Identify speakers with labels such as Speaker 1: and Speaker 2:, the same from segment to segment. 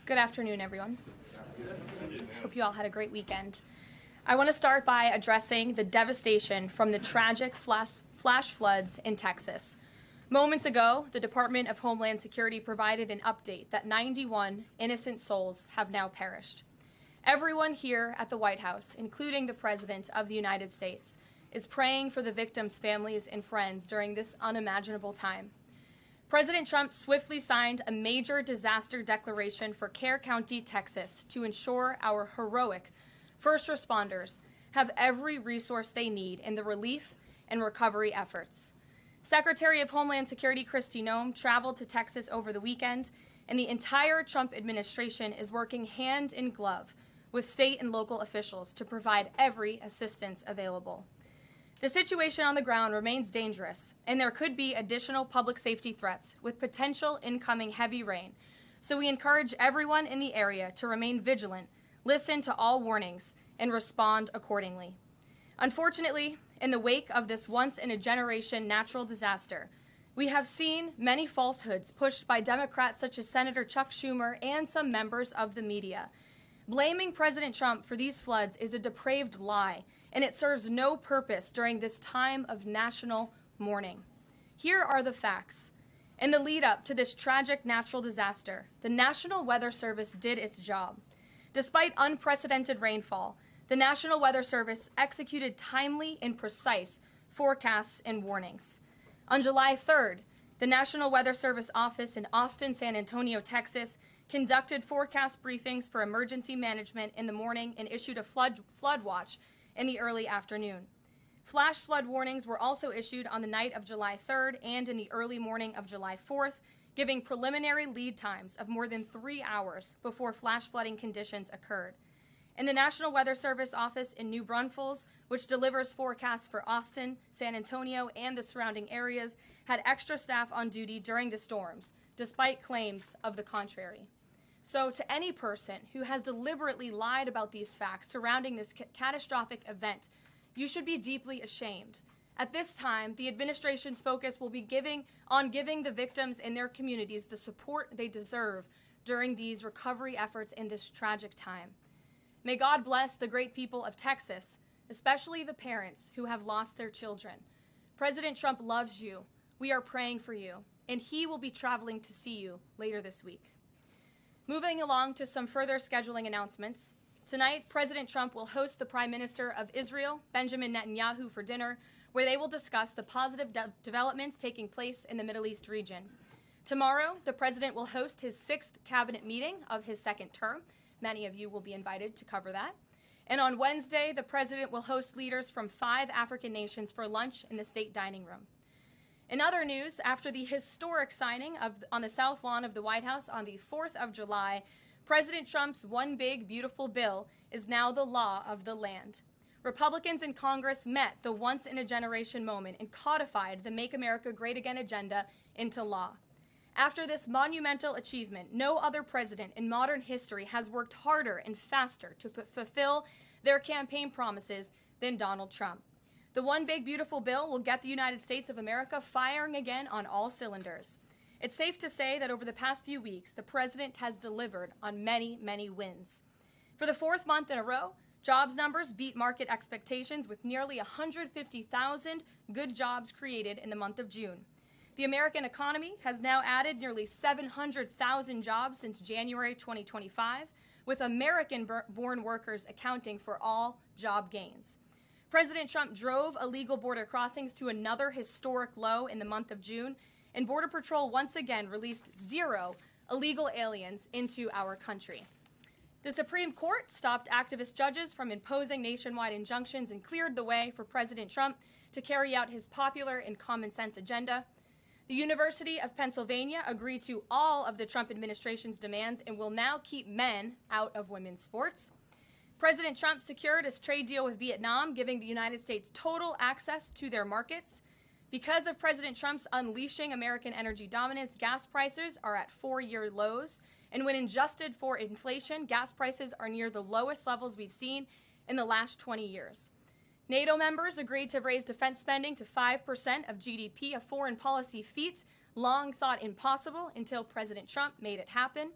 Speaker 1: Good afternoon, everyone. Hope you all had a great weekend. I want to start by addressing the devastation from the tragic flash floods in Texas. Moments ago, the Department of Homeland Security provided an update that 91 innocent souls have now perished. Everyone here at the White House, including the President of the United States, is praying for the victims' families and friends during this unimaginable time. President Trump swiftly signed a major disaster declaration for Kerr County, Texas, to ensure our heroic first responders have every resource they need in the relief and recovery efforts. Secretary of Homeland Security Kristi Noem traveled to Texas over the weekend, and the entire Trump administration is working hand in glove with state and local officials to provide every assistance available. The situation on the ground remains dangerous, and there could be additional public safety threats with potential incoming heavy rain. So we encourage everyone in the area to remain vigilant, listen to all warnings, and respond accordingly. Unfortunately, in the wake of this once-in-a-generation natural disaster, we have seen many falsehoods pushed by Democrats such as Senator Chuck Schumer and some members of the media. Blaming President Trump for these floods is a depraved lie, and it serves no purpose during this time of national mourning. Here are the facts. In the lead up to this tragic natural disaster, the National Weather Service did its job. Despite unprecedented rainfall, the National Weather Service executed timely and precise forecasts and warnings. On July 3rd, the National Weather Service office in Austin, San Antonio, Texas, conducted forecast briefings for emergency management in the morning and issued a flood watch in the early afternoon. Flash flood warnings were also issued on the night of July 3rd and in the early morning of July 4th, giving preliminary lead times of more than 3 hours before flash flooding conditions occurred. And the National Weather Service office in New Braunfels, which delivers forecasts for Austin, San Antonio, and the surrounding areas, had extra staff on duty during the storms, despite claims of the contrary. So to any person who has deliberately lied about these facts surrounding this catastrophic event, you should be deeply ashamed. At this time, the administration's focus will be on giving the victims and their communities the support they deserve during these recovery efforts in this tragic time. May God bless the great people of Texas, especially the parents who have lost their children. President Trump loves you. We are praying for you, and he will be traveling to see you later this week. Moving along to some further scheduling announcements. Tonight, President Trump will host the Prime Minister of Israel, Benjamin Netanyahu, for dinner, where they will discuss the positive developments taking place in the Middle East region. Tomorrow, the President will host his 6th cabinet meeting of his second term. Many of you will be invited to cover that. And on Wednesday, the President will host leaders from 5 African nations for lunch in the state dining room. In other news, after the historic signing on the South Lawn of the White House on the 4th of July, President Trump's One Big Beautiful Bill is now the law of the land. Republicans in Congress met the once-in-a-generation moment and codified the Make America Great Again agenda into law. After this monumental achievement, no other president in modern history has worked harder and faster to fulfill their campaign promises than Donald Trump. The One Big Beautiful Bill will get the United States of America firing again on all cylinders. It's safe to say that over the past few weeks, the president has delivered on many, many wins. For the 4th month in a row, jobs numbers beat market expectations with nearly 150,000 good jobs created in the month of June. The American economy has now added nearly 700,000 jobs since January 2025, with American-born workers accounting for all job gains. President Trump drove illegal border crossings to another historic low in the month of June, and Border Patrol once again released 0 illegal aliens into our country. The Supreme Court stopped activist judges from imposing nationwide injunctions and cleared the way for President Trump to carry out his popular and common sense agenda. The University of Pennsylvania agreed to all of the Trump administration's demands and will now keep men out of women's sports. President Trump secured his trade deal with Vietnam, giving the United States total access to their markets. Because of President Trump's unleashing American energy dominance, gas prices are at 4-year lows. And when adjusted for inflation, gas prices are near the lowest levels we've seen in the last 20 years. NATO members agreed to raise defense spending to 5% of GDP, a foreign policy feat long thought impossible until President Trump made it happen.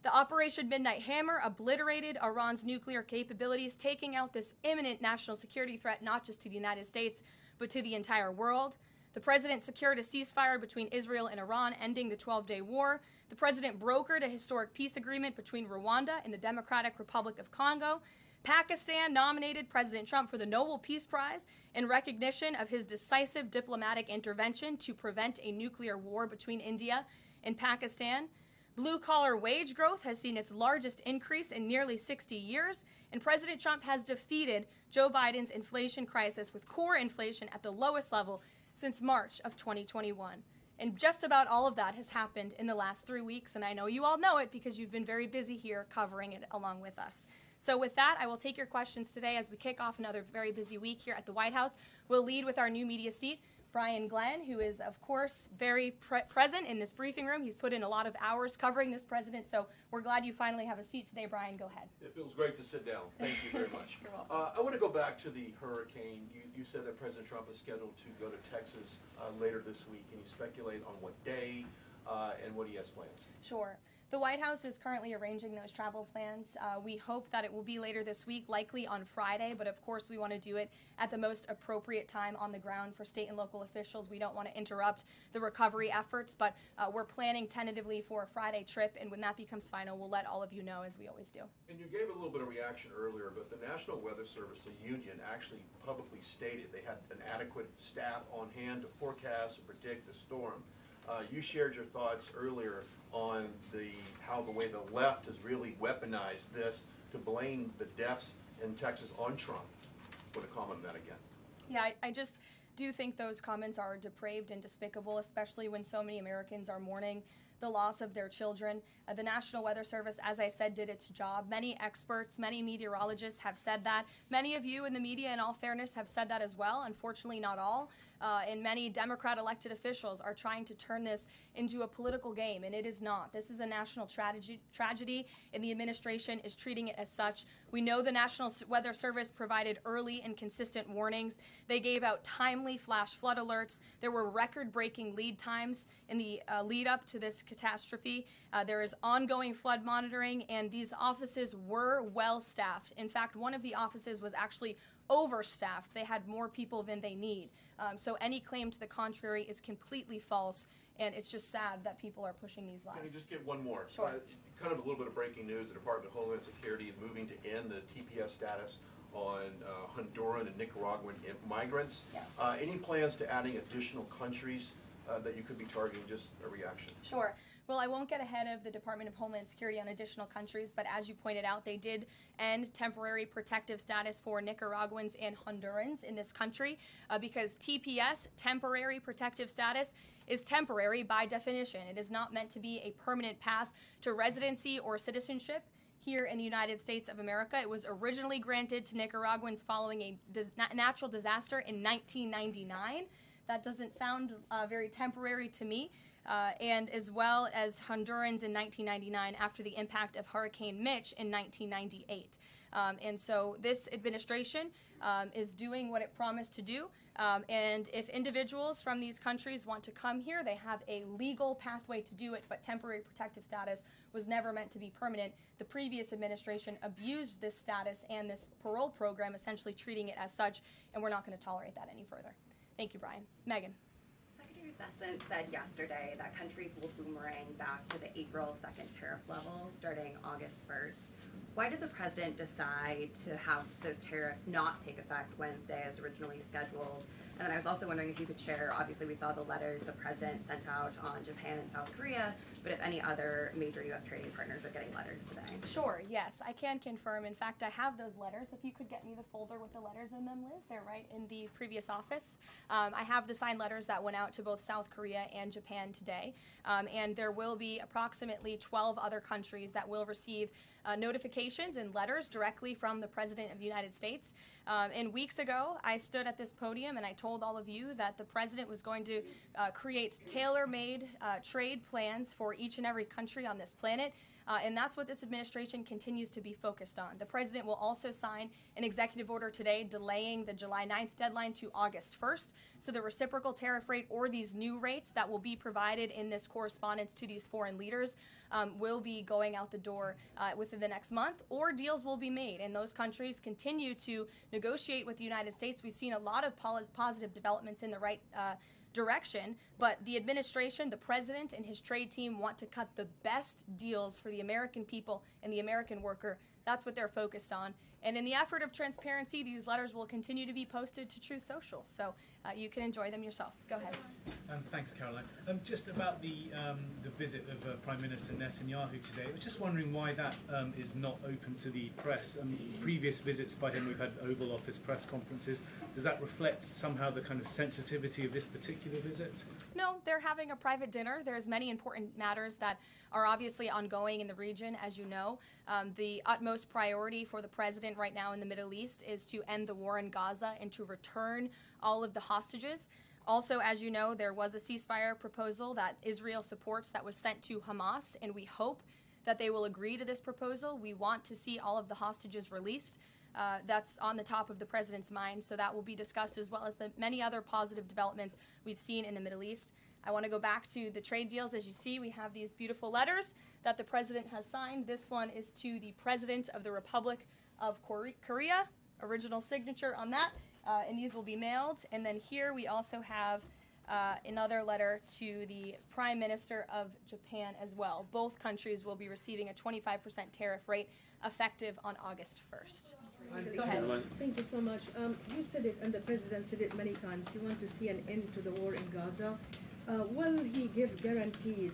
Speaker 1: The Operation Midnight Hammer obliterated Iran's nuclear capabilities, taking out this imminent national security threat not just to the United States, but to the entire world. The president secured a ceasefire between Israel and Iran, ending the 12-day war. The president brokered a historic peace agreement between Rwanda and the Democratic Republic of Congo. Pakistan nominated President Trump for the Nobel Peace Prize in recognition of his decisive diplomatic intervention to prevent a nuclear war between India and Pakistan. Blue-collar wage growth has seen its largest increase in nearly 60 years, and President Trump has defeated Joe Biden's inflation crisis with core inflation at the lowest level since March of 2021. And just about all of that has happened in the last 3 weeks, and I know you all know it because you've been very busy here covering it along with us. So with that, I will take your questions today as we kick off another very busy week here at the White House. We'll lead with our new media seat, Brian Glenn, who is, of course, very present in this briefing room. He's put in a lot of hours covering this president, so we're glad you finally have a seat today. Brian, go ahead.
Speaker 2: It feels great to sit down. Thank you very much.
Speaker 1: You're welcome.
Speaker 2: I want to go back to the hurricane. You said that President Trump is scheduled to go to Texas later this week. Can you speculate on what day and what he has plans?
Speaker 1: Sure. The White House is currently arranging those travel plans. We hope that it will be later this week, likely on Friday, but of course we want to do it at the most appropriate time on the ground for state and local officials. We don't want to interrupt the recovery efforts, but we're planning tentatively for a Friday trip, and when that becomes final, we'll let all of you know, as we always do.
Speaker 2: And you gave a little bit of reaction earlier, but the National Weather Service, the union, actually publicly stated they had an adequate staff on hand to forecast and predict the storm. You shared your thoughts earlier on how the way the left has really weaponized this to blame the deaths in Texas on Trump. Want to comment on that again?
Speaker 1: Yeah, I just do think those comments are depraved and despicable, especially when so many Americans are mourning the loss of their children. The National Weather Service, as I said, did its job. Many experts, many meteorologists have said that. Many of you in the media, in all fairness, have said that as well. Unfortunately, not all. And many Democrat elected officials are trying to turn this into a political game, and it is not. This is a national tragedy, and the administration is treating it as such. We know the National Weather Service provided early and consistent warnings. They gave out timely flash flood alerts. There were record-breaking lead times in the lead up to this catastrophe. There is ongoing flood monitoring, and these offices were well staffed. In fact, one of the offices was actually overstaffed. They had more people than they need. So any claim to the contrary is completely false, and it's just sad that people are pushing these lies.
Speaker 2: Can I just get one more?
Speaker 1: Sure.
Speaker 2: Kind of a little bit of breaking news. The Department of Homeland Security is moving to end the TPS status on Honduran and Nicaraguan migrants.
Speaker 1: Yes.
Speaker 2: Any plans to adding additional countries that you could be targeting? Just a reaction.
Speaker 1: Sure. Well, I won't get ahead of the Department of Homeland Security on additional countries, but as you pointed out, they did end temporary protective status for Nicaraguans and Hondurans in this country because TPS, temporary protective status, is temporary by definition. It is not meant to be a permanent path to residency or citizenship here in the United States of America. It was originally granted to Nicaraguans following a natural disaster in 1999. That doesn't sound very temporary to me. And as well as Hondurans in 1999 after the impact of Hurricane Mitch in 1998. And so this administration is doing what it promised to do. And if individuals from these countries want to come here, they have a legal pathway to do it, but temporary protective status was never meant to be permanent. The previous administration abused this status and this parole program, essentially treating it as such, and we're not going to tolerate that any further. Thank you, Brian. Megan.
Speaker 3: Secretary Bessent said yesterday that countries will boomerang back to the April 2nd tariff level starting August 1st. Why did the president decide to have those tariffs not take effect Wednesday as originally scheduled? And then I was also wondering if you could share, obviously we saw the letters the president sent out on Japan and South Korea, but if any other major U.S. trading partners are getting letters today.
Speaker 1: Sure, yes, I can confirm. In fact, I have those letters. If you could get me the folder with the letters in them, Liz, they're right in the previous office. I have the signed letters that went out to both South Korea and Japan today. And there will be approximately 12 other countries that will receive notifications and letters directly from the President of the United States. And weeks ago, I stood at this podium and I told all of you that the President was going to create tailor-made trade plans for each and every country on this planet. And that's what this administration continues to be focused on. The president will also sign an executive order today delaying the July 9th deadline to August 1st. So the reciprocal tariff rate, or these new rates that will be provided in this correspondence to these foreign leaders, will be going out the door within the next month, or deals will be made. And those countries continue to negotiate with the United States. We've seen a lot of positive developments in the right direction, but the administration, the president, and his trade team want to cut the best deals for the American people and the American worker. That's what they're focused on. And in the effort of transparency, these letters will continue to be posted to Truth Social, so you can enjoy them yourself. Go ahead.
Speaker 4: Thanks, Caroline. Just about the visit of Prime Minister Netanyahu today, I was just wondering why that is not open to the press. Previous visits by him, we've had Oval Office press conferences. Does that reflect somehow the kind of sensitivity of this particular visit?
Speaker 1: No, they're having a private dinner. There's many important matters that are obviously ongoing in the region, as you know. The utmost priority for the president right now in the Middle East is to end the war in Gaza and to return all of the hostages. Also, as you know, there was a ceasefire proposal that Israel supports that was sent to Hamas, and we hope that they will agree to this proposal. We want to see all of the hostages released. That's on the top of the president's mind, so that will be discussed, as well as the many other positive developments we've seen in the Middle East. I want to go back to the trade deals. As you see, we have these beautiful letters that the president has signed. This one is to the President of the Republic of Korea, original signature on that, and these will be mailed. And then here we also have another letter to the Prime Minister of Japan as well. Both countries will be receiving a 25% tariff rate effective on August 1st. Go ahead.
Speaker 5: Thank you so much. You said it, and the president said it many times, you want to see an end to the war in Gaza. Will he give guarantees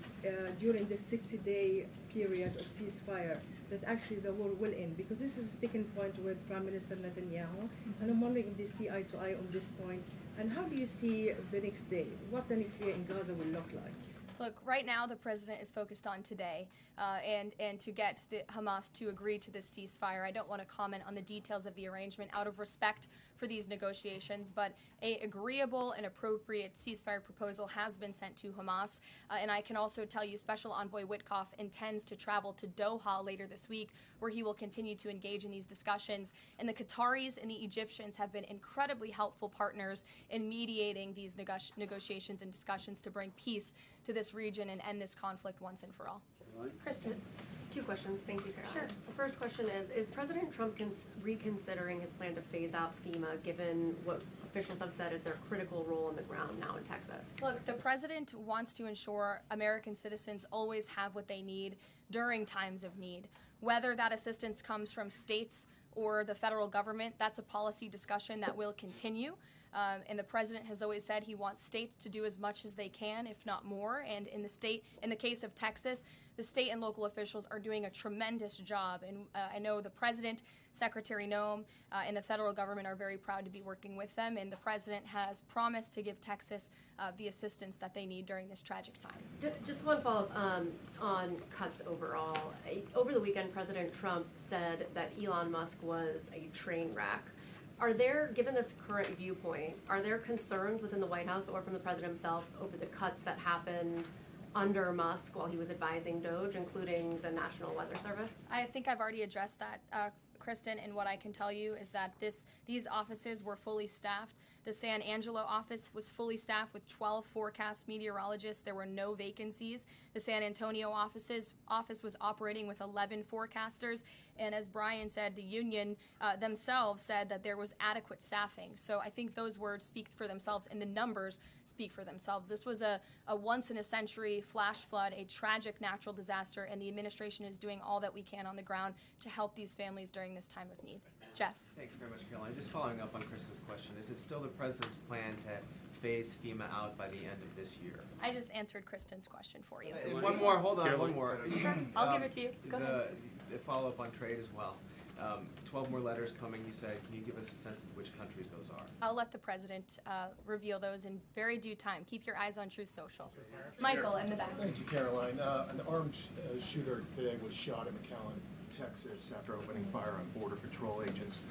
Speaker 5: during this 60-day period of ceasefire that actually the war will end? Because this is a sticking point with Prime Minister Netanyahu, and I'm wondering if they see eye to eye on this point. And how do you see the next day? What the next day in Gaza will look like?
Speaker 1: Look, right now the president is focused on today and to get the Hamas to agree to this ceasefire. I don't want to comment on the details of the arrangement out of respect for these negotiations, but an agreeable and appropriate ceasefire proposal has been sent to Hamas. And I can also tell you Special Envoy Witkoff intends to travel to Doha later this week, where he will continue to engage in these discussions. And the Qataris and the Egyptians have been incredibly helpful partners in mediating these negotiations and discussions to bring peace to this region and end this conflict once and for all.
Speaker 6: Kristen. Two questions. Thank you, Caroline.
Speaker 1: Sure.
Speaker 6: The first question is President Trump reconsidering his plan to phase out FEMA, given what officials have said is their critical role on the ground now in Texas?
Speaker 1: Look, the president wants to ensure American citizens always have what they need during times of need. Whether that assistance comes from states or the federal government, that's a policy discussion that will continue. And the president has always said he wants states to do as much as they can, if not more. And in the case of Texas, the state and local officials are doing a tremendous job. And I know the president, Secretary Noem, and the federal government are very proud to be working with them. And the president has promised to give Texas the assistance that they need during this tragic time.
Speaker 6: Just one follow-up on cuts overall. Over the weekend, President Trump said that Elon Musk was a train wreck. Are there, given this current viewpoint, are there concerns within the White House or from the president himself over the cuts that happened under Musk while he was advising DOGE, including the National Weather Service?
Speaker 1: I think I've already addressed that, Kristen, and what I can tell you is that these offices were fully staffed. The San Angelo office was fully staffed with 12 forecast meteorologists. There were no vacancies. The San Antonio office was operating with 11 forecasters. And as Brian said, the union themselves said that there was adequate staffing. So I think those words speak for themselves, and the numbers speak for themselves. This was a once-in-a-century flash flood, a tragic natural disaster, and the administration is doing all that we can on the ground to help these families during this time of need. Jeff.
Speaker 7: Thanks very much, Caroline. Just following up on Kristen's question, is it still the president's plan to phase FEMA out by the end of this year?
Speaker 1: I just answered Kristen's question for you.
Speaker 7: One more, hold on, one more.
Speaker 1: Sure, I'll give it to you. Go ahead.
Speaker 7: The follow-up on trade as well. 12 more letters coming, you said. Can you give us a sense of which countries those are?
Speaker 1: I'll let the president reveal those in very due time. Keep your eyes on Truth Social. Michael, in the back.
Speaker 8: Thank you, Caroline. An armed shooter today was shot in McAllen, Texas, after opening fire on Border Patrol agents.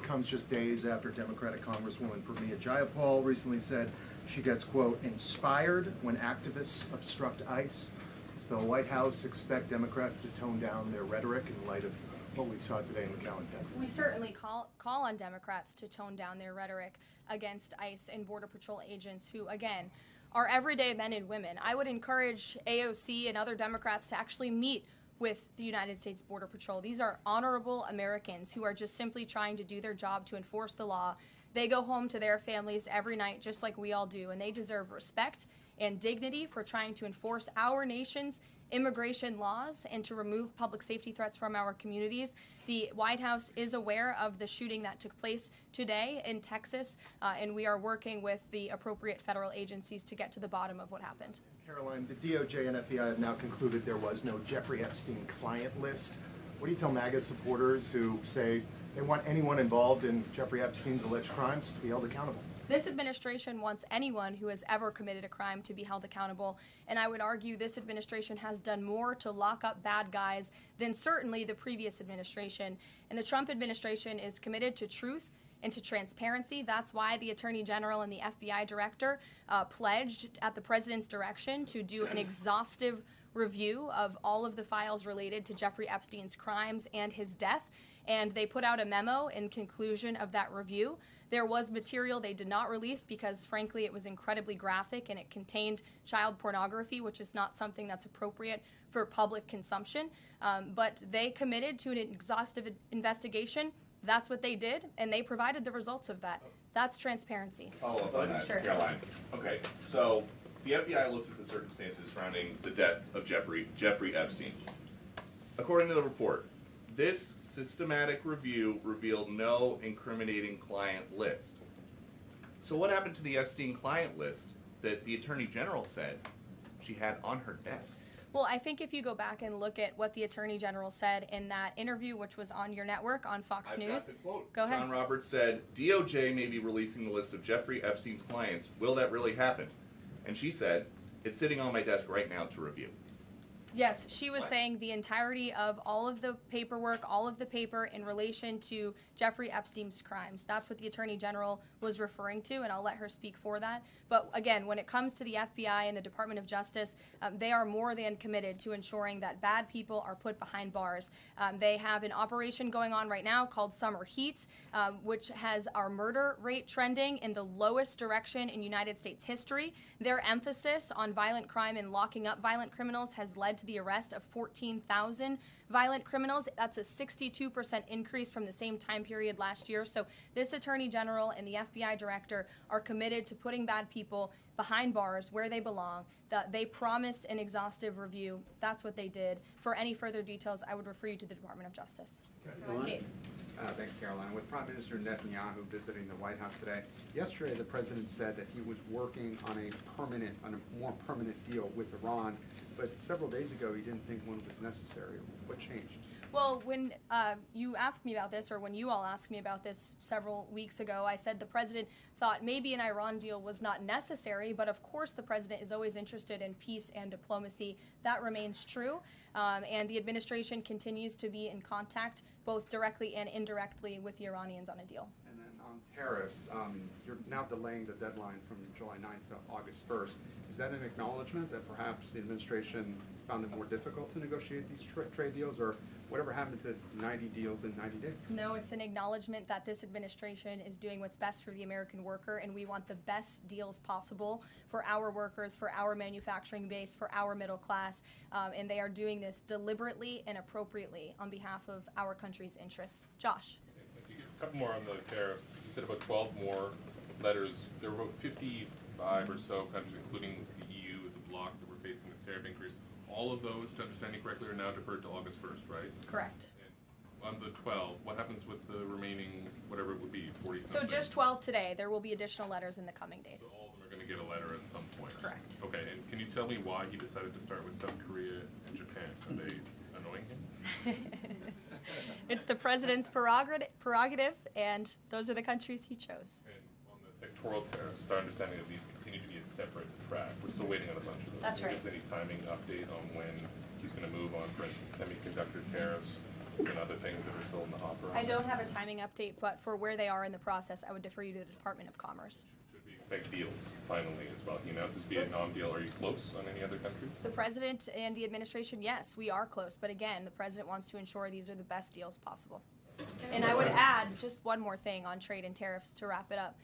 Speaker 8: Comes just days after Democratic Congresswoman Pramila Jayapal recently said she gets, quote, inspired when activists obstruct ICE. Does the White House expect Democrats to tone down their rhetoric in light of what we saw today in McAllen, Texas?
Speaker 1: We certainly call on Democrats to tone down their rhetoric against ICE and Border Patrol agents who, again, are everyday men and women. I would encourage AOC and other Democrats to actually meet with the United States Border Patrol. These are honorable Americans who are just simply trying to do their job to enforce the law. They go home to their families every night just like we all do, and they deserve respect and dignity for trying to enforce our nation's immigration laws and to remove public safety threats from our communities. The White House is aware of the shooting that took place today in Texas, and we are working with the appropriate federal agencies to get to the bottom of what happened.
Speaker 8: Caroline, the DOJ and FBI have now concluded there was no Jeffrey Epstein client list. What do you tell MAGA supporters who say they want anyone involved in Jeffrey Epstein's alleged crimes to be held accountable?
Speaker 1: This administration wants anyone who has ever committed a crime to be held accountable, and I would argue this administration has done more to lock up bad guys than certainly the previous administration. And the Trump administration is committed to truth and to transparency. That's why the Attorney General and the FBI Director pledged at the President's direction to do an exhaustive review of all of the files related to Jeffrey Epstein's crimes and his death. And they put out a memo in conclusion of that review. There was material they did not release because, frankly, it was incredibly graphic and it contained child pornography, which is not something that's appropriate for public consumption. But they committed to an exhaustive investigation. That's what they did, and they provided the results of that. That's transparency.
Speaker 9: Follow up on that,
Speaker 1: Sure.
Speaker 9: Caroline. Okay, so the FBI looks at the circumstances surrounding the death of Jeffrey Epstein. According to the report, this systematic review revealed no incriminating client list. So what happened to the Epstein client list that the Attorney General said she had on her desk?
Speaker 1: Well, I think if you go back and look at what the Attorney General said in that interview, which was on your network on Fox
Speaker 9: I've
Speaker 1: News.
Speaker 9: got the quote.
Speaker 1: Go ahead.
Speaker 9: John Roberts said, DOJ may be releasing the list of Jeffrey Epstein's clients. Will that really happen? And she said, it's sitting on my desk right now to review.
Speaker 1: Yes, she was saying the entirety of all of the paperwork, all of the paper in relation to Jeffrey Epstein's crimes. That's what the Attorney General was referring to, and I'll let her speak for that. But again, when it comes to the FBI and the Department of Justice, they are more than committed to ensuring that bad people are put behind bars. They have an operation going on right now called Summer Heat, which has our murder rate trending in the lowest direction in United States history. Their emphasis on violent crime and locking up violent criminals has led to the arrest of 14,000 violent criminals. That's a 62% increase from the same time period last year. So this Attorney General and the FBI Director are committed to putting bad people behind bars where they belong. They promised an exhaustive review. That's what they did. For any further details, I would refer you to the Department of Justice.
Speaker 10: Thanks, Caroline. With Prime Minister Netanyahu visiting the White House today, yesterday the president said that he was working on a more permanent deal with Iran, but several days ago he didn't think one was necessary. What changed?
Speaker 1: Well, when you asked me about this, or when you all asked me about this several weeks ago, I said the president thought maybe an Iran deal was not necessary, but of course the president is always interested in peace and diplomacy. That remains true, and the administration continues to be in contact both directly and indirectly with the Iranians on a deal.
Speaker 10: And then on tariffs, you're now delaying the deadline from July 9th to August 1st. Is that an acknowledgement that perhaps the administration found it more difficult to negotiate these trade deals, or whatever happened to 90 deals in 90 days?
Speaker 1: No, it's an acknowledgement that this administration is doing what's best for the American worker, and we want the best deals possible for our workers, for our manufacturing base, for our middle class, and they are doing this deliberately and appropriately on behalf of our country's interests. Josh.
Speaker 11: A couple more on the tariffs. You said about 12 more letters. There were about 55 or so countries, including the EU as a bloc, that were facing this tariff increase. All of those, to understand you correctly, are now deferred to August 1st, right?
Speaker 1: Correct.
Speaker 11: And on the 12, what happens with the remaining, whatever it would be, 40-something?
Speaker 1: So just 12 today. There will be additional letters in the coming days.
Speaker 11: So all of them are going to get a letter at some point?
Speaker 1: Correct.
Speaker 11: Okay, and can you tell me why he decided to start with South Korea and Japan? Are they annoying him?
Speaker 1: It's the president's prerogative, and those are the countries he chose.
Speaker 11: And on the sectoral tariffs, it's our understanding that these continue to be a separate track. We're still waiting on a bunch of those.
Speaker 1: That's right.
Speaker 11: Is there any timing update on when he's going to move on, for instance, semiconductor tariffs and other things that are still in the hopper?
Speaker 1: I don't have a timing update, but for where they are in the process, I would defer you to the Department of Commerce.
Speaker 11: Should we expect deals finally as well? He announced his Vietnam deal. Are you close on any other countries?
Speaker 1: The president and the administration, yes, we are close. But again, the president wants to ensure these are the best deals possible. And I would add just one more thing on trade and tariffs to wrap it up.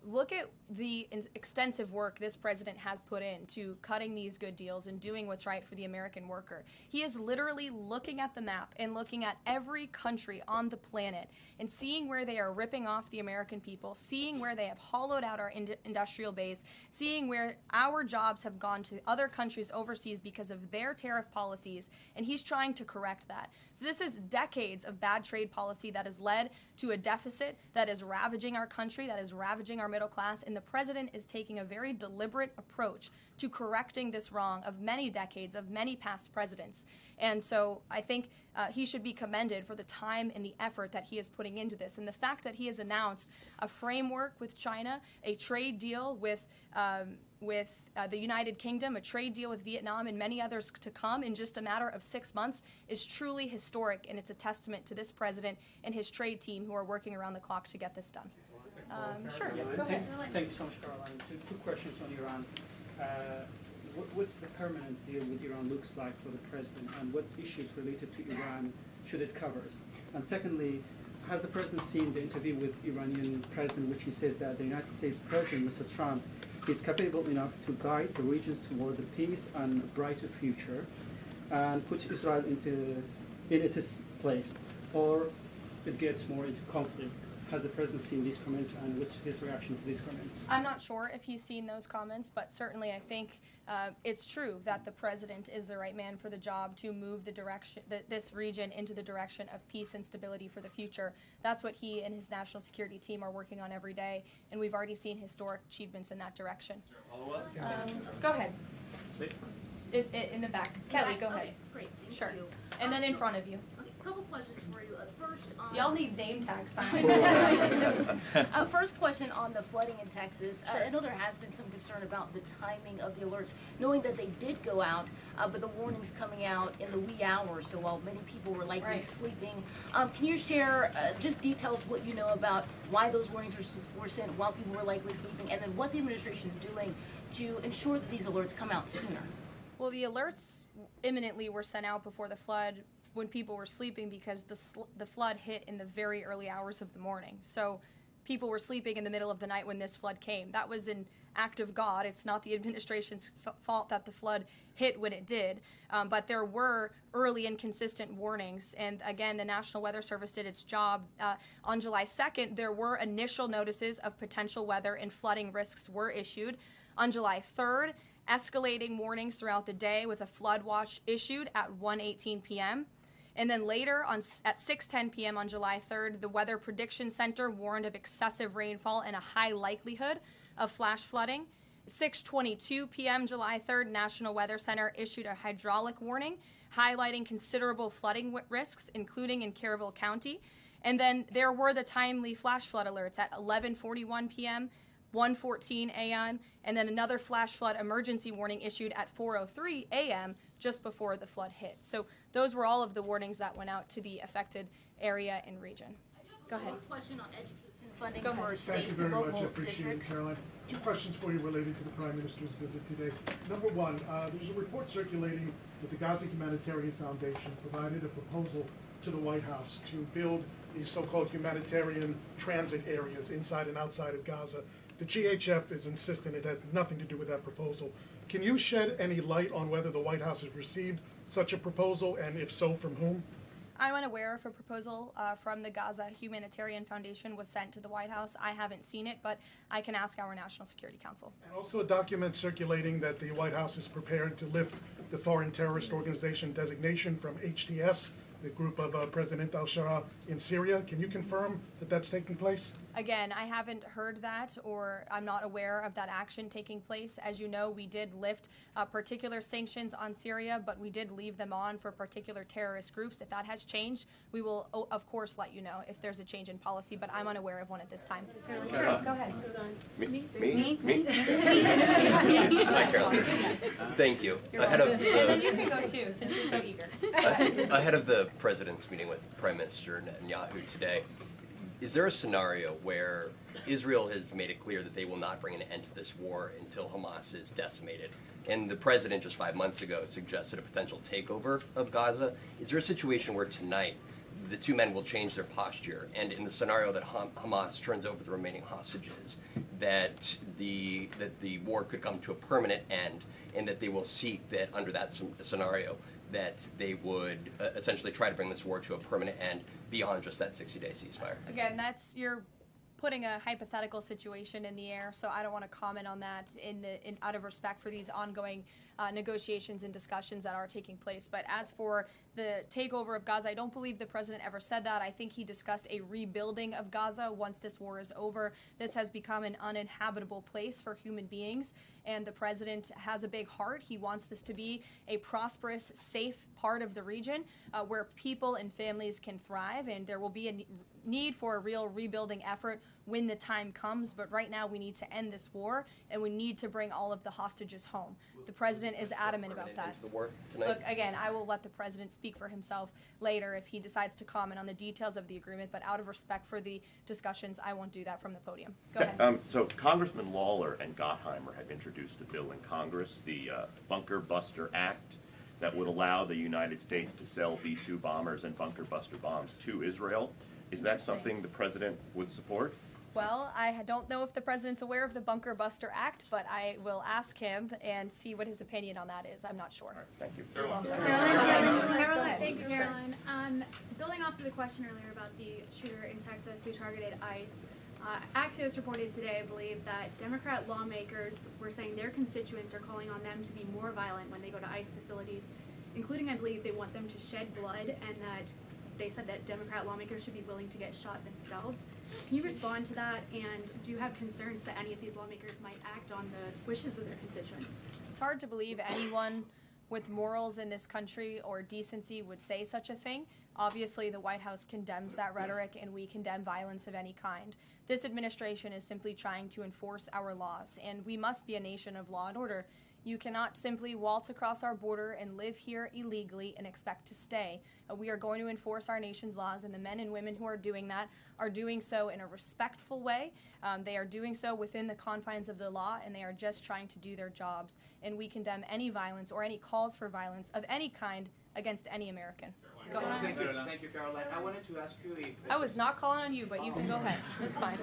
Speaker 1: Look at the extensive work this president has put into cutting these good deals and doing what's right for the American worker. He is literally looking at the map and looking at every country on the planet and seeing where they are ripping off the American people, seeing where they have hollowed out our industrial base, seeing where our jobs have gone to other countries overseas because of their tariff policies, and he's trying to correct that. So this is decades of bad trade policy that has led to a deficit that is ravaging our country, that is ravaging our middle class, and the president is taking a very deliberate approach to correcting this wrong of many decades, of many past presidents. And so I think he should be commended for the time and the effort that he is putting into this. And the fact that he has announced a framework with China, a trade deal with the United Kingdom, a trade deal with Vietnam, and many others to come in just a matter of 6 months is truly historic, and it's a testament to this president and his trade team who are working around the clock to get this done. Sure, go ahead.
Speaker 12: Thank you so much, Caroline. Two questions on Iran. What's the permanent deal with Iran looks like for the president, and what issues related to Iran should it cover? And secondly, has the president seen the interview with Iranian president, which he says that the United States President, Mr. Trump, is capable enough to guide the regions toward the peace and a brighter future, and puts Israel in its place, or it gets more into conflict? Has the president seen these comments, and what's his reaction to these comments?
Speaker 1: I'm not sure if he's seen those comments, but certainly I think it's true that the president is the right man for the job to move the direction, this region into the direction of peace and stability for the future. That's what he and his national security team are working on every day, and we've already seen historic achievements in that direction. Go ahead. In the back. Kelly, go ahead.
Speaker 13: Okay, great.
Speaker 1: Sure.
Speaker 13: You.
Speaker 1: And then in front of you.
Speaker 13: Okay, a couple questions for you. First,
Speaker 1: y'all need name tag signs.
Speaker 13: First question on the flooding in Texas. I know there has been some concern about the timing of the alerts, knowing that they did go out, but the warnings coming out in the wee hours, so while many people were likely sleeping. Can you share just details what you know about why those warnings were sent while people were likely sleeping, and then what the administration is doing to ensure that these alerts come out sooner?
Speaker 1: Well, the alerts imminently were sent out before the flood when people were sleeping, because the flood hit in the very early hours of the morning. So people were sleeping in the middle of the night when this flood came. That was an act of God. It's not the administration's fault that the flood hit when it did. But there were early and consistent warnings. And again, the National Weather Service did its job. On July 2nd, there were initial notices of potential weather and flooding risks were issued. On July 3rd, escalating warnings throughout the day with a flood watch issued at 1:18 p.m. And then later, at 6:10 p.m. on July 3rd, the Weather Prediction Center warned of excessive rainfall and a high likelihood of flash flooding. At 6:22 p.m. July 3rd, National Weather Center issued a hydraulic warning, highlighting considerable flooding risks, including in Caryville County. And then there were the timely flash flood alerts at 11:41 p.m., 1:14 a.m., and then another flash flood emergency warning issued at 4:03 a.m. just before the flood hit. So those were all of the warnings that went out to the affected area and region. Go ahead.
Speaker 13: One question on education funding
Speaker 1: Go
Speaker 13: for
Speaker 1: ahead.
Speaker 13: states and local
Speaker 14: Appreciate it,
Speaker 13: districts.
Speaker 14: Caroline. Two questions for you related to the Prime Minister's visit today. Number one, there's a report circulating that the Gaza Humanitarian Foundation provided a proposal to the White House to build these so-called humanitarian transit areas inside and outside of Gaza. The GHF is insistent it has nothing to do with that proposal. Can you shed any light on whether the White House has received such a proposal, and if so, from whom?
Speaker 1: I'm unaware if a proposal from the Gaza Humanitarian Foundation was sent to the White House. I haven't seen it, but I can ask our National Security Council.
Speaker 14: And also a document circulating that the White House is prepared to lift the Foreign Terrorist Organization designation from HTS, the group of President al-Shara in Syria. Can you confirm that that's taking place?
Speaker 1: Again, I haven't heard that, or I'm not aware of that action taking place. As you know, we did lift particular sanctions on Syria, but we did leave them on for particular terrorist groups. If that has changed, we will, of course, let you know if there's a change in policy, but I'm unaware of one at this time. Sure, go ahead.
Speaker 15: Me? Hi, Caroline. Thank you.
Speaker 1: And then you can go too, since you're so eager.
Speaker 15: Ahead of the president's meeting with Prime Minister Netanyahu today, is there a scenario where Israel has made it clear that they will not bring an end to this war until Hamas is decimated. And the president just 5 months ago suggested a potential takeover of Gaza. Is there a situation where tonight the two men will change their posture, and in the scenario that Hamas turns over the remaining hostages, that the war could come to a permanent end, and that they will seek that under that scenario that they would essentially try to bring this war to a permanent end beyond just that 60-day ceasefire?
Speaker 1: Again, you're putting a hypothetical situation in the air, so I don't want to comment on that out of respect for these ongoing negotiations and discussions that are taking place. But as for the takeover of Gaza, I don't believe the president ever said that. I think he discussed a rebuilding of Gaza once this war is over. This has become an uninhabitable place for human beings, and the president has a big heart. He wants this to be a prosperous, safe part of the region where people and families can thrive, and there will be a need for a real rebuilding effort when the time comes. But right now we need to end this war, and we need to bring all of the hostages home. The president is adamant about that.
Speaker 15: The war tonight?
Speaker 1: Look, again, I will let the president speak for himself later if he decides to comment on the details of the agreement, but out of respect for the discussions, I won't do that from the podium. Go ahead.
Speaker 16: So Congressman Lawler and Gottheimer have introduced a bill in Congress, the Bunker Buster Act, that would allow the United States to sell B-2 bombers and bunker buster bombs to Israel. Is that something the president would support?
Speaker 1: Well, I don't know if the president's aware of the Bunker Buster Act, but I will ask him and see what his opinion on that is. I'm not sure.
Speaker 16: Right, thank you.
Speaker 17: Caroline. Thank you, Caroline. Building off of the question earlier about the shooter in Texas who targeted ICE, Axios reported today, I believe, that Democrat lawmakers were saying their constituents are calling on them to be more violent when they go to ICE facilities, including, I believe, they want them to shed blood, and that they said that Democrat lawmakers should be willing to get shot themselves. Can you respond to that, and do you have concerns that any of these lawmakers might act on the wishes of their constituents?
Speaker 1: It's hard to believe anyone with morals in this country or decency would say such a thing. Obviously, the White House condemns that rhetoric, and we condemn violence of any kind. This administration is simply trying to enforce our laws, and we must be a nation of law and order. You cannot simply waltz across our border and live here illegally and expect to stay. We are going to enforce our nation's laws, and the men and women who are doing that are doing so in a respectful way. They are doing so within the confines of the law, and they are just trying to do their jobs. And we condemn any violence or any calls for violence of any kind against any American. Go ahead.
Speaker 18: Thank you, Caroline. I wanted to ask you if...
Speaker 1: I was not calling on you, but you can go ahead. It's fine.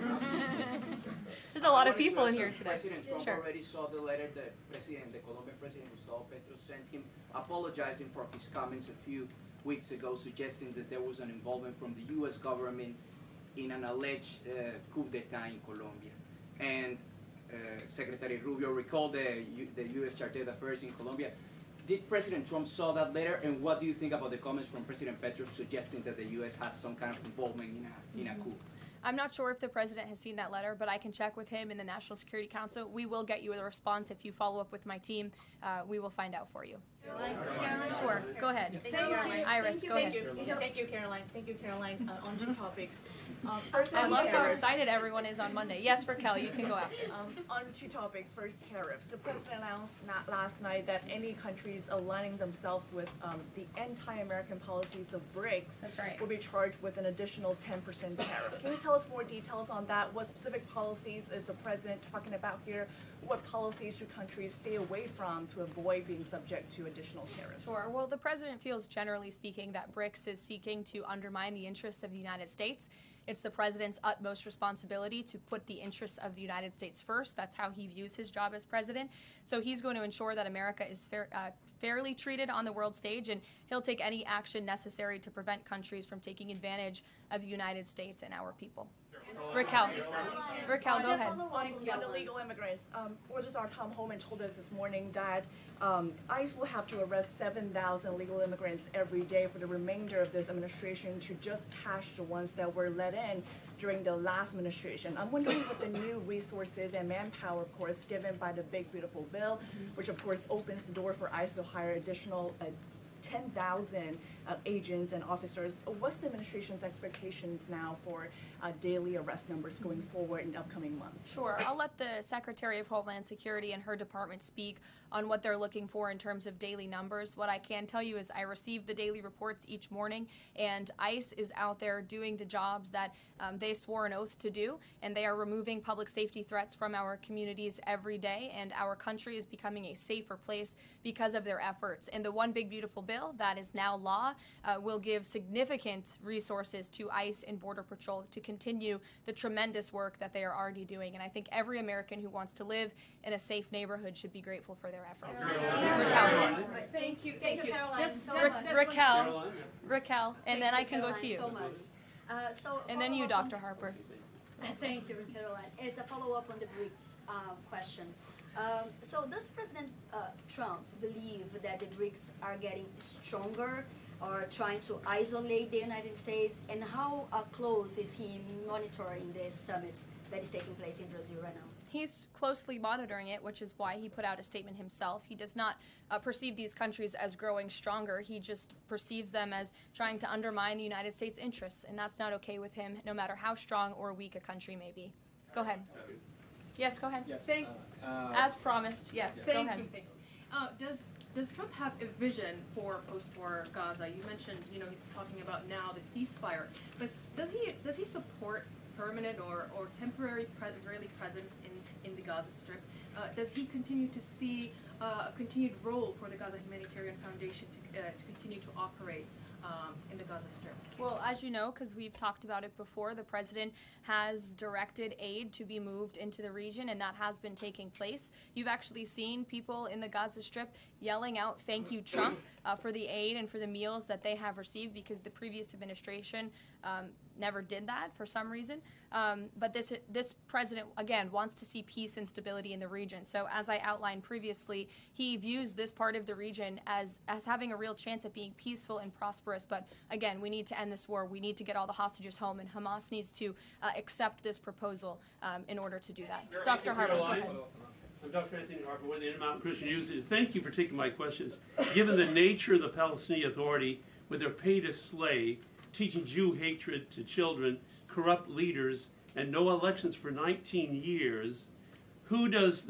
Speaker 1: There's a lot of people in here today.
Speaker 18: President Trump already saw the letter that the Colombian president Gustavo Petro sent him, apologizing for his comments a few weeks ago, suggesting that there was an involvement from the U.S. government in an alleged coup d'etat in Colombia. And Secretary Rubio recalled the U.S. Chartered Affairs in Colombia. Did President Trump saw that letter, and what do you think about the comments from President Petro suggesting that the U.S. has some kind of involvement in a coup?
Speaker 1: I'm not sure if the president has seen that letter, but I can check with him in the National Security Council. We will get you a response if you follow up with my team. We will find out for you.
Speaker 17: Caroline?
Speaker 1: Sure. Go ahead.
Speaker 17: Thank you, Caroline.
Speaker 1: Iris, go ahead.
Speaker 19: Thank you, Caroline. Thank you, Caroline. On two topics.
Speaker 1: I love how excited everyone is on Monday. Yes, Raquel, you can go after.
Speaker 19: On two topics. First, tariffs. The president announced last night that any countries aligning themselves with the anti-American policies of BRICS will be charged with an additional 10% tariff. Can you tell us more details on that? What specific policies is the president talking about here? What policies should countries stay away from to avoid being subject to additional tariffs?
Speaker 1: Sure. Well, the president feels, generally speaking, that BRICS is seeking to undermine the interests of the United States. It's the president's utmost responsibility to put the interests of the United States first. That's how he views his job as president. So he's going to ensure that America is fairly treated on the world stage, and he'll take any action necessary to prevent countries from taking advantage of the United States and our people. Raquel, go ahead.
Speaker 19: On illegal immigrants, Order Czar Tom Homan told us this morning that ICE will have to arrest 7,000 illegal immigrants every day for the remainder of this administration to just catch the ones that were let in during the last administration. I'm wondering what the new resources and manpower, of course, given by the Big Beautiful Bill, which of course opens the door for ICE to hire additional 10,000 agents and officers. What's the administration's expectations now for daily arrest numbers going forward in upcoming months?
Speaker 1: Sure. I'll let the Secretary of Homeland Security and her department speak on what they're looking for in terms of daily numbers. What I can tell you is I receive the daily reports each morning, and ICE is out there doing the jobs that they swore an oath to do, and they are removing public safety threats from our communities every day, and our country is becoming a safer place because of their efforts. And the One Big Beautiful Bill that is now law will give significant resources to ICE and Border Patrol to continue the tremendous work that they are already doing. And I think every American who wants to live in a safe neighborhood should be grateful for their efforts.
Speaker 20: Thank you, Karoline, so much.
Speaker 1: Raquel, and then I can go to you.
Speaker 20: So much.
Speaker 1: And then you, Dr. Harper.
Speaker 20: Thank you, Karoline. It's a follow-up on the BRICS question. So does President Trump believe that the BRICS are getting stronger or trying to isolate the United States? And how close is he monitoring this summit that is taking place in Brazil right now?
Speaker 1: He's closely monitoring it, which is why he put out a statement himself. He does not perceive these countries as growing stronger. He just perceives them as trying to undermine the United States' interests, and that's not okay with him, no matter how strong or weak a country may be. Go ahead. Yes, go ahead.
Speaker 21: Yes.
Speaker 1: As promised, yes, go ahead.
Speaker 21: Thank you. Does Trump have a vision for post-war Gaza? You mentioned, he's talking about now the ceasefire, but does he support permanent or temporary Israeli presence in the Gaza Strip? Does he continue to see a continued role for the Gaza Humanitarian Foundation to continue to operate in the Gaza Strip?
Speaker 1: Well, as you know, because we've talked about it before, the president has directed aid to be moved into the region, and that has been taking place. You've actually seen people in the Gaza Strip yelling out, "Thank you, Trump," for the aid and for the meals that they have received, because the previous administration never did that for some reason. But this president, again, wants to see peace and stability in the region. So as I outlined previously, he views this part of the region as having a real chance at being peaceful and prosperous. But again, we need to end this war. We need to get all the hostages home, and Hamas needs to accept this proposal in order to do that. Dr. Harper, go ahead.
Speaker 22: I'm Dr. Anthony Harper with the Intermountain Christian News. Thank you for taking my questions. Given the nature of the Palestinian Authority, with their pay to slay, teaching Jew hatred to children, corrupt leaders, and no elections for 19 years, who does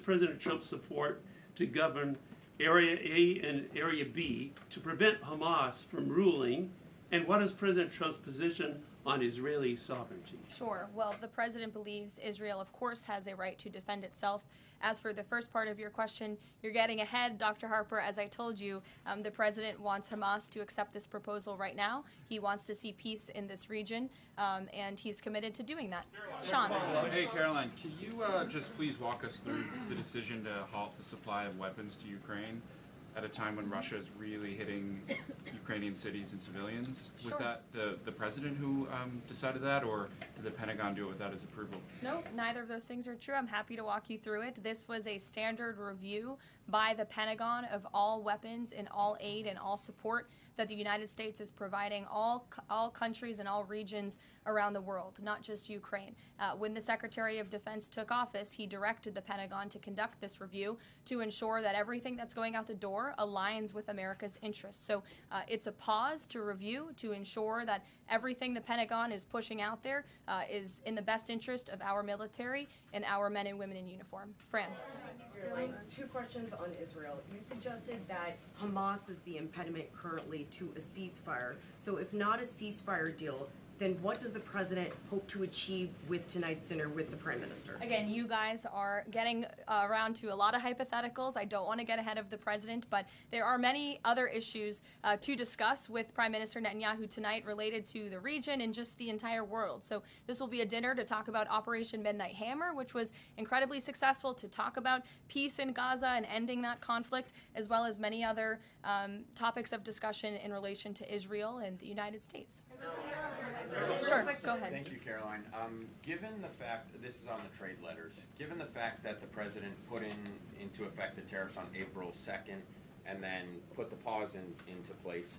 Speaker 22: President Trump support to govern Area A and Area B to prevent Hamas from ruling? And what is President Trump's position on Israeli sovereignty?
Speaker 1: Sure. Well, the president believes Israel, of course, has a right to defend itself. As for the first part of your question, you're getting ahead, Dr. Harper. As I told you, the president wants Hamas to accept this proposal right now. He wants to see peace in this region, and he's committed to doing that. Sean.
Speaker 23: Hey, Caroline, can you just please walk us through the decision to halt the supply of weapons to Ukraine at a time when Russia is really hitting Ukrainian cities and civilians? Was
Speaker 1: Sure.
Speaker 23: that the president who decided that, or did the Pentagon do it without his approval?
Speaker 1: No, neither of those things are true. I'm happy to walk you through it. This was a standard review by the Pentagon of all weapons and all aid and all support that the United States is providing all countries and all regions around the world, not just Ukraine. When the Secretary of Defense took office, he directed the Pentagon to conduct this review to ensure that everything that's going out the door aligns with America's interests. So it's a pause to review to ensure that everything the Pentagon is pushing out there is in the best interest of our military and our men and women in uniform. Fran.
Speaker 24: Two questions on Israel. You suggested that Hamas is the impediment currently to a ceasefire. So if not a ceasefire deal, then what does the president hope to achieve with tonight's dinner with the prime minister?
Speaker 1: Again, you guys are getting around to a lot of hypotheticals. I don't want to get ahead of the president, but there are many other issues to discuss with Prime Minister Netanyahu tonight related to the region and just the entire world. So this will be a dinner to talk about Operation Midnight Hammer, which was incredibly successful, to talk about peace in Gaza and ending that conflict, as well as many other topics of discussion in relation to Israel and the United States. Sure, go ahead.
Speaker 25: Thank you, Caroline. Given the fact, this is on the trade letters, given the fact that the president put into effect the tariffs on April 2nd and then put the pause into place,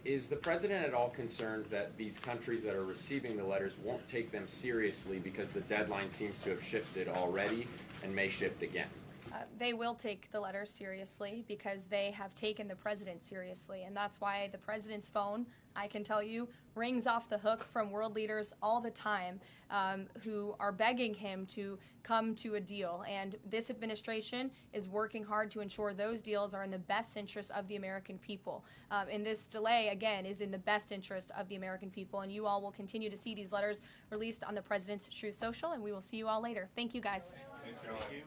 Speaker 25: is the president at all concerned that these countries that are receiving the letters won't take them seriously because the deadline seems to have shifted already and may shift again?
Speaker 1: They will take the letters seriously because they have taken the president seriously. And that's why the president's phone, I can tell you, rings off the hook from world leaders all the time who are begging him to come to a deal. And this administration is working hard to ensure those deals are in the best interest of the American people. And this delay, again, is in the best interest of the American people. And you all will continue to see these letters released on the president's Truth Social, and we will see you all later. Thank you, guys.
Speaker 9: Thanks, Caroline.